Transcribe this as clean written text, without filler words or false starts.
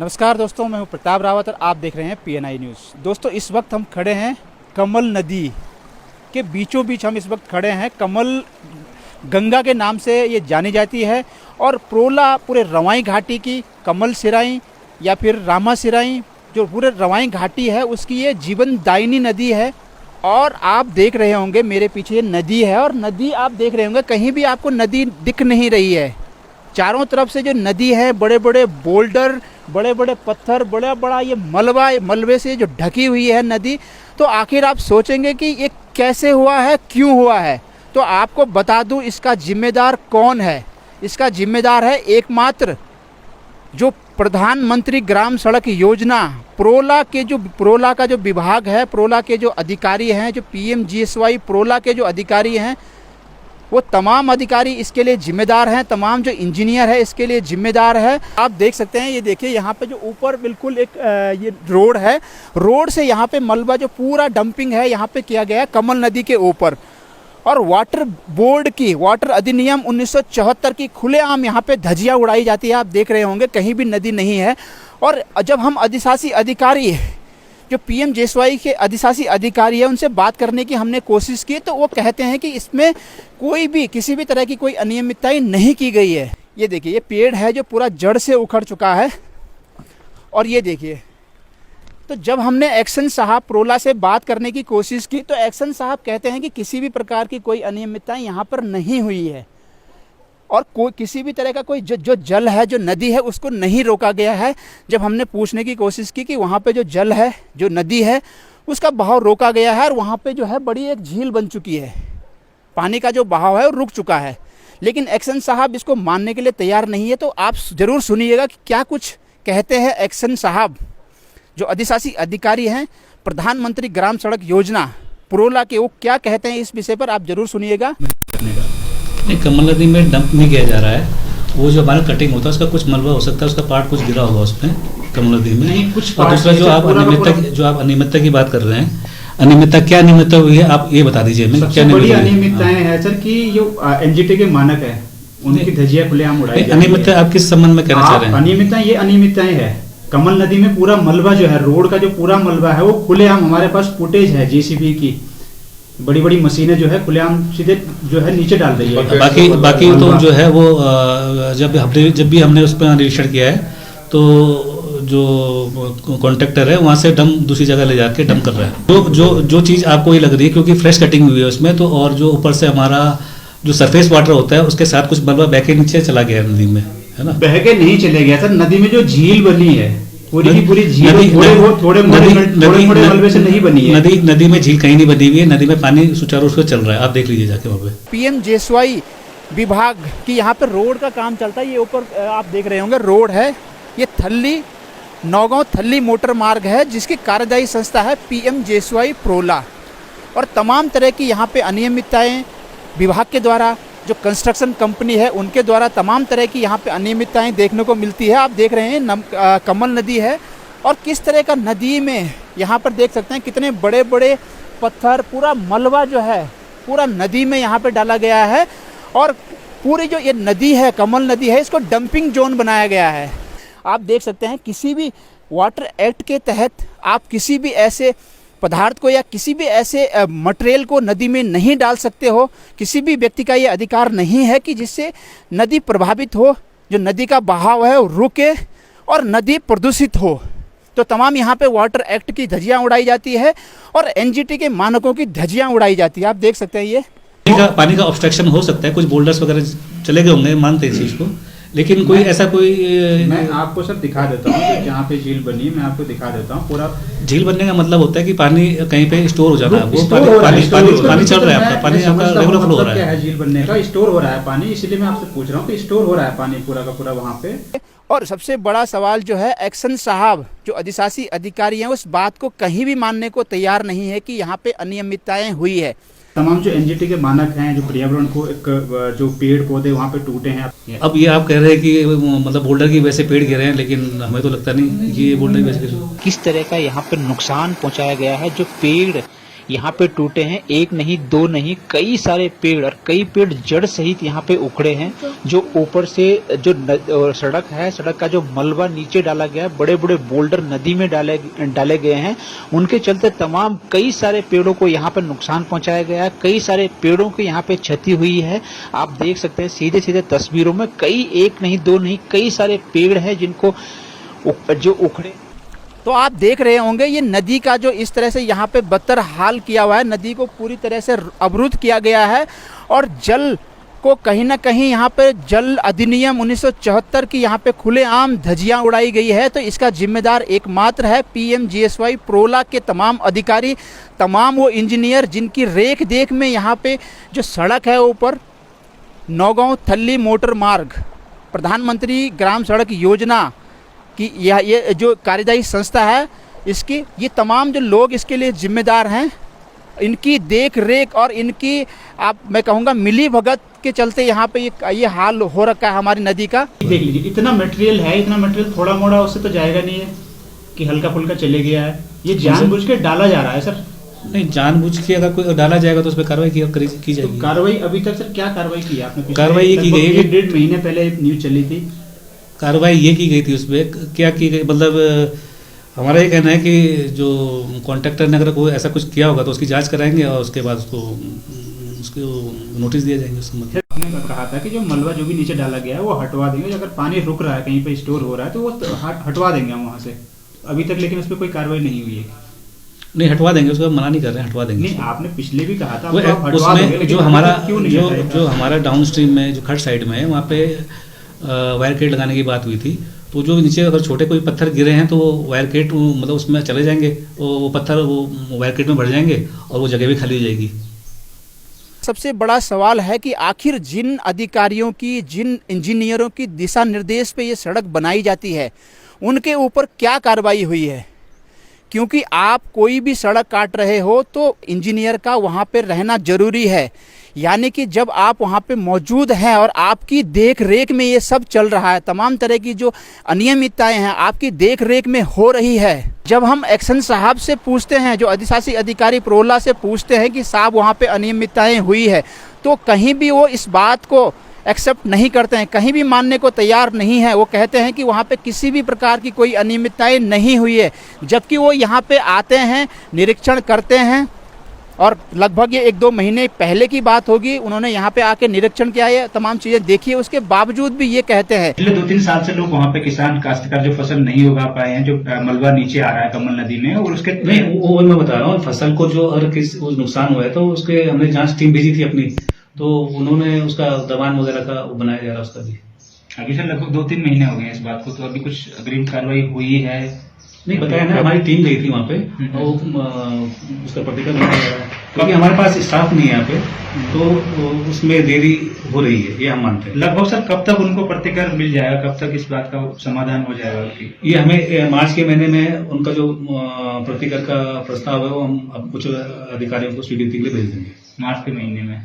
नमस्कार दोस्तों, मैं हूं प्रताप रावत और आप देख रहे हैं PNI न्यूज़। दोस्तों, इस वक्त हम खड़े हैं कमल नदी के बीचों बीच। हम इस वक्त खड़े हैं। कमल गंगा के नाम से ये जानी जाती है और प्रोला पूरे रवाई घाटी की कमल सिराई या फिर रामा सिराई, जो पूरे रवाई घाटी है उसकी ये जीवनदायिनी नदी है। और आप देख रहे होंगे मेरे पीछे ये नदी है और नदी आप देख रहे होंगे कहीं भी आपको नदी दिख नहीं रही है। चारों तरफ से जो नदी है, बड़े बड़े बोल्डर, बड़े बड़े पत्थर, बड़ा बड़ा ये मलबे से जो ढकी हुई है नदी। तो आखिर आप सोचेंगे कि ये कैसे हुआ है, क्यों हुआ है। तो आपको बता दूं इसका जिम्मेदार कौन है। इसका जिम्मेदार है एकमात्र जो प्रधानमंत्री ग्राम सड़क योजना प्रोला का जो विभाग है, प्रोला के जो अधिकारी हैं, जो PMGSY प्रोला के जो अधिकारी हैं, वो तमाम अधिकारी इसके लिए जिम्मेदार हैं। तमाम जो इंजीनियर है इसके लिए जिम्मेदार है। आप देख सकते हैं, ये देखिए यहाँ पे जो ऊपर बिल्कुल एक ये रोड है, रोड से यहाँ पे मलबा जो पूरा डंपिंग है यहाँ पे किया गया है कमल नदी के ऊपर। और वाटर बोर्ड की वाटर अधिनियम 1974 की खुलेआम यहाँ पे धज्जियाँ उड़ाई जाती है। आप देख रहे होंगे कहीं भी नदी नहीं है। और जब हम अधिशासी अधिकारी जो PMGSY के अधिशासी अधिकारी है उनसे बात करने की हमने कोशिश की, तो वो कहते हैं कि इसमें कोई भी किसी भी तरह की कोई अनियमितताएं नहीं की गई है। ये देखिए, ये पेड़ है जो पूरा जड़ से उखड़ चुका है। और ये देखिए, तो जब हमने एक्शन साहब प्रोला से बात करने की कोशिश की तो एक्शन साहब कहते हैं कि किसी भी प्रकार की कोई अनियमितताएं यहाँ पर नहीं हुई है और कोई किसी भी तरह का कोई जो जल है, जो नदी है, उसको नहीं रोका गया है। जब हमने पूछने की कोशिश की कि वहाँ पे जो जल है, जो नदी है, उसका बहाव रोका गया है और वहाँ पे जो है बड़ी एक झील बन चुकी है, पानी का जो बहाव है वो रुक चुका है। लेकिन एक्शन साहब इसको मानने के लिए तैयार नहीं है। तो आप ज़रूर सुनिएगा कि क्या कुछ कहते हैं एक्शन साहब, जो अधिशासी अधिकारी हैं प्रधानमंत्री ग्राम सड़क योजना प्रोला के, वो क्या कहते हैं इस विषय पर। आप ज़रूर सुनिएगा। नहीं, कमल नदी में डंप नहीं किया जा रहा है। वो जो हमारा कटिंग होता है उसका कुछ मलबा हो सकता है, उसका पार्ट कुछ गिरा होगा उसमें कमल नदी में। नहीं, कुछ और दूसरा जो आप अनियमितता की बात कर रहे हैं, अनियमितता क्या अनियमितता हुई है आप ये बता दीजिए। क्या बड़ी अनियमितताएं हैं सर कि जो NGT के मानक है उनकी धज्जियां खुलेआम उड़ाई। अनियमितता आप किस संबंध में कहना चाह रहे हैं? अनियमितताएं है कमल नदी में पूरा मलबा जो है, रोड का जो पूरा मलबा है वो खुलेआम, हमारे पास फुटेज है JCB की, बड़ी बड़ी मशीनें जो है खुलेआम सीधे जो है नीचे डाल रही है। बाकी तो जो है वो जब भी हमने उस पर निरीक्षण किया है तो जो कॉन्ट्रैक्टर है वहाँ से डंप दूसरी जगह ले जाके डंप कर रहा है। जो चीज़ आपको ये लग रही है क्योंकि फ्रेश कटिंग हुई है उसमें, तो और जो ऊपर से हमारा जो सरफेस वाटर होता है उसके साथ कुछ मलबा बह के नीचे चला गया नदी में, है ना। बह के नहीं चले गया सर, नदी में जो झील बनी है पूरी की पूरी झील थोड़े मलबे से नहीं बनी है। नदी में झील कहीं नहीं बनी हुई है, नदी में पानी सुचारू रूप से चल रहा है। आप देख लीजिए जाके वहाँ पे। PMGSY विभाग की यहाँ पर रोड का काम चलता है। ये ऊपर आप देख रहे होंगे रोड है, ये नौगांव थल्ली मोटर मार्ग है जिसकी कार्यदायी संस्था है PMGSY प्रोला। और तमाम तरह की यहाँ पे अनियमितताएं विभाग के द्वारा, जो कंस्ट्रक्शन कंपनी है उनके द्वारा तमाम तरह की यहाँ पे अनियमितताएं देखने को मिलती है। आप देख रहे हैं कमल नदी है और किस तरह का नदी में यहाँ पर देख सकते हैं कितने बड़े बड़े पत्थर, पूरा मलबा जो है पूरा नदी में यहाँ पे डाला गया है। और पूरी जो ये नदी है, कमल नदी है, इसको डंपिंग जोन बनाया गया है। आप देख सकते हैं किसी भी वाटर एक्ट के तहत आप किसी भी ऐसे पदार्थ को या किसी भी ऐसे मटेरियल को नदी में नहीं डाल सकते हो। किसी भी व्यक्ति का ये अधिकार नहीं है कि जिससे नदी प्रभावित हो, जो नदी का बहाव है वो रुके और नदी प्रदूषित हो। तो तमाम यहाँ पे वाटर एक्ट की धज्जियाँ उड़ाई जाती है और NGT के मानकों की धज्जियाँ उड़ाई जाती है। आप देख सकते हैं ये पानी का ऑब्स्ट्रक्शन हो सकता है, कुछ बोल्डर्स वगैरह चले गए होंगे, मानते हैं इस चीज़ को। लेकिन कोई ऐसा कोई मैं आपको सर दिखा देता हूँ जहाँ पे झील बनी है, मैं आपको दिखा देता हूँ। पूरा झील बनने का मतलब होता है कि पानी कहीं पे स्टोर हो जाता है, वो पानी चल रहा है, आपका पानी आपका रेगुलर फ्लो हो रहा है। क्या है झील बनने का, स्टोर हो रहा है पानी, इसलिए मैं आपसे पूछ रहा हूँ कि स्टोर हो रहा है पानी पूरा का पूरा वहाँ पे। और सबसे बड़ा सवाल जो है, एक्शन साहब जो अधिशासी अधिकारी हैं उस बात को कहीं भी मानने को तैयार नहीं है कि यहाँ पे अनियमितताएं हुई है। तमाम जो NGT के मानक हैं, जो पर्यावरण को एक जो पेड़ पौधे वहाँ पे टूटे हैं। अब ये आप कह रहे हैं कि मतलब बोल्डर की वजह से पेड़ गिरे हैं, लेकिन हमें तो लगता नहीं कि ये बोल्डर की वजह से किस तरह का यहाँ पर नुकसान पहुँचाया गया है। जो पेड़ यहाँ पे टूटे हैं। एक नहीं, दो नहीं, कई सारे पेड़ और कई पेड़ जड़ सहित यहाँ पे उखड़े हैं। जो ऊपर से जो सड़क है, सड़क का जो मलबा नीचे डाला गया है, बड़े बड़े बोल्डर नदी में डाले गए हैं। उनके चलते तमाम कई सारे पेड़ों को यहाँ पे नुकसान पहुंचाया गया है। कई सारे पेड़ों की यहाँ पे क्षति हुई है। आप देख सकते हैं सीधे सीधे तस्वीरों में, कई, एक नहीं, दो नहीं, कई सारे पेड़ हैं जिनको जो उखड़े। तो आप देख रहे होंगे ये नदी का जो इस तरह से यहाँ पे बदतर हाल किया हुआ है। नदी को पूरी तरह से अवरुद्ध किया गया है और जल को कहीं ना कहीं यहाँ पे जल अधिनियम 1974 की यहाँ पे खुलेआम धज्जियां उड़ाई गई है। तो इसका जिम्मेदार एकमात्र है PMGSY प्रोला के तमाम अधिकारी, तमाम वो इंजीनियर जिनकी रेख देख में यहाँ पे जो सड़क है ऊपर नौगांव थल्ली मोटर मार्ग, प्रधानमंत्री ग्राम सड़क योजना कि ये जो कार्यदायी संस्था है, इसकी ये तमाम जो लोग इसके लिए जिम्मेदार हैं, इनकी देख रेख और इनकी मैं कहूँगा मिली भगत के चलते यहाँ पे ये हाल हो रखा है हमारी नदी का। देख लीजिए इतना मटेरियल है, इतना मटेरियल थोड़ा मोड़ा उससे तो जाएगा नहीं है कि हल्का फुल्का चले गया है। ये जानबूझ के डाला जा रहा है सर। नहीं, जानबूझ के अगर कोई डाला जाएगा तो उस पर कार्रवाई की जाएगी। तो कार्रवाई अभी तक सर क्या कार्रवाई की आपने? कार्रवाई ये की गई है, 1.5 महीने पहले एक न्यूज चली थी। कार्रवाई ये की गई थी, उस पर क्या की गई, मतलब हमारा ये कहना है कि जो कॉन्ट्रैक्टर ने अगर कोई ऐसा कुछ किया होगा तो उसकी जांच कराएंगे और उसके बाद उसको नोटिस दिए जाएंगे। उसको मतलब आपने कहा था कि जो मलबा जो भी नीचे डाला गया है वो हटवा देंगे, अगर पानी रुक रहा है कहीं पे स्टोर हो रहा है तो वो हटवा देंगे हम वहाँ से। अभी तक लेकिन उस पर कोई कार्रवाई नहीं हुई है। नहीं, हटवा देंगे, उसको मना नहीं कर रहे हैं, हटवा देंगे। नहीं, आपने पिछले भी कहा था उसमें जो हमारा डाउन स्ट्रीम में जो खट साइड में है वहाँ पे वायर केट लगाने की बात हुई थी। तो जो नीचे अगर छोटे कोई पत्थर गिरे हैं तो वो वायर केट मतलब उसमें चले जाएंगे, वो पत्थर वो वायर केट में भर जाएंगे और वो जगह भी खाली हो जाएगी। सबसे बड़ा सवाल है कि आखिर जिन अधिकारियों की, जिन इंजीनियरों की दिशा निर्देश पे ये सड़क बनाई जाती है उनके ऊपर क्या कार्रवाई हुई है? क्योंकि आप कोई भी सड़क काट रहे हो तो इंजीनियर का वहाँ पे रहना जरूरी है। यानी कि जब आप वहाँ पे मौजूद हैं और आपकी देख रेख में ये सब चल रहा है, तमाम तरह की जो अनियमितताएं हैं आपकी देख रेख में हो रही है। जब हम एक्शन साहब से पूछते हैं, जो अधिशासी अधिकारी प्रोला से पूछते हैं कि साहब वहाँ पे अनियमितताएं हुई है, तो कहीं भी वो इस बात को एक्सेप्ट नहीं करते हैं, कहीं भी मानने को तैयार नहीं है। वो कहते हैं कि वहाँ पे किसी भी प्रकार की कोई अनियमितताएं नहीं हुई है, जबकि वो यहाँ पे आते हैं, निरीक्षण करते हैं। और लगभग ये 1-2 महीने पहले की बात होगी, उन्होंने यहाँ पे आके निरीक्षण किया है, तमाम चीज़ें देखी है। उसके बावजूद भी ये कहते हैं पिछले 2-3 साल से लोग वहाँ पे किसान काश्तकार जो फसल नहीं उगा पाए हैं, जो मलबा नीचे आ रहा है कमल नदी में, और उसके नहीं, वो मैं बता रहा हूँ, फसल को जो अगर किसी नुकसान हुआ है तो उसके हमने जांच टीम भेजी थी अपनी, तो उन्होंने उसका दबान वगैरह का बनाया जा रहा है उसका भी। अभी सर लगभग 2-3 महीने हो गए इस बात को, तो अभी कुछ अग्रिम कार्रवाई हुई है? नहीं, बताया ना, हमारी टीम गई थी वहाँ पे और उसका प्रतिक्रिया नहीं आ रहा है क्योंकि हमारे पास स्टाफ नहीं है यहाँ पे, तो उसमें देरी हो रही है, ये हम मानते हैं। लगभग सर कब तक उनको प्रतिक्रिया मिल जाएगा, कब तक इस बात का समाधान हो जाएगा? ये हमें मार्च के महीने में उनका जो प्रतिक्रिया का प्रस्ताव है वो हम अब कुछ अधिकारियों को स्वीकृति के लिए भेज देंगे। मार्च के महीने में।